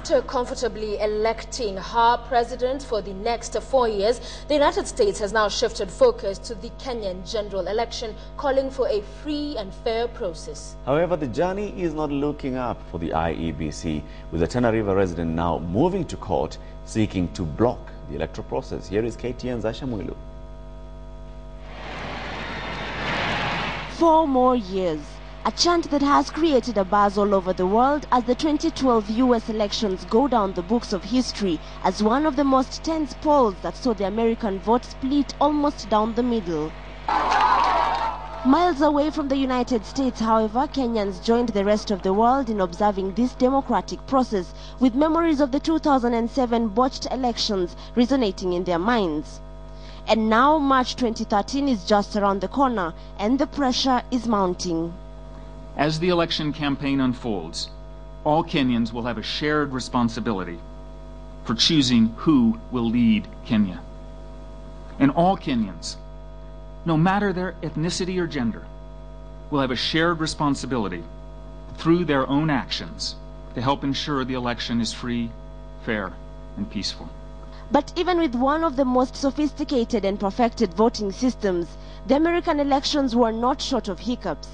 After comfortably electing her president for the next 4 years, the United States has now shifted focus to the Kenyan General Election, calling for a free and fair process. However, the journey is not looking up for the IEBC, with the Tana River resident now moving to court, seeking to block the electoral process. Here is KTN's Ashamwilu. 4 more years. A chant that has created a buzz all over the world as the 2012 U.S. elections go down the books of history as one of the most tense polls that saw the American vote split almost down the middle. Miles away from the United States, however, Kenyans joined the rest of the world in observing this democratic process, with memories of the 2007 botched elections resonating in their minds. And now March 2013 is just around the corner, and the pressure is mounting. As the election campaign unfolds, all Kenyans will have a shared responsibility for choosing who will lead Kenya. And all Kenyans, no matter their ethnicity or gender, will have a shared responsibility through their own actions to help ensure the election is free, fair, and peaceful. But even with one of the most sophisticated and perfected voting systems, the American elections were not short of hiccups.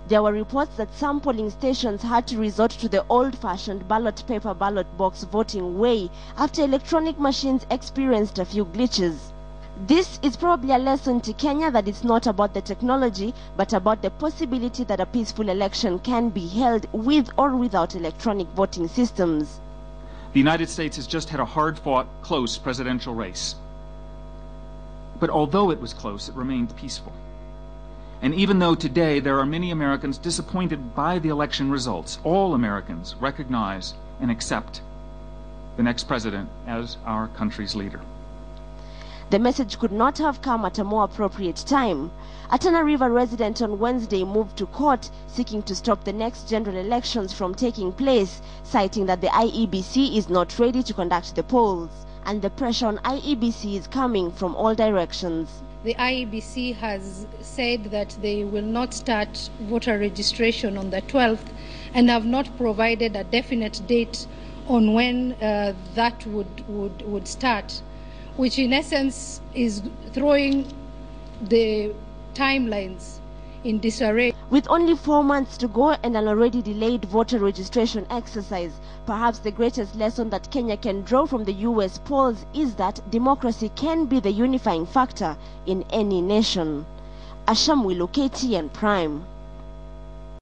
There were reports that some polling stations had to resort to the old-fashioned ballot paper ballot box voting way after electronic machines experienced a few glitches. This is probably a lesson to Kenya that it's not about the technology, but about the possibility that a peaceful election can be held with or without electronic voting systems. The United States has just had a hard-fought, close presidential race. But although it was close, it remained peaceful. And even though today there are many Americans disappointed by the election results, all Americans recognize and accept the next president as our country's leader. The message could not have come at a more appropriate time. A Tana River resident on Wednesday moved to court seeking to stop the next general elections from taking place, citing that the IEBC is not ready to conduct the polls, and the pressure on IEBC is coming from all directions. The IEBC has said that they will not start voter registration on the 12th and have not provided a definite date on when that would start, which in essence is throwing the timelines in disarray. With only 4 months to go and an already delayed voter registration exercise, perhaps the greatest lesson that Kenya can draw from the U.S. polls is that democracy can be the unifying factor in any nation. Ashamwilu, KTN Prime.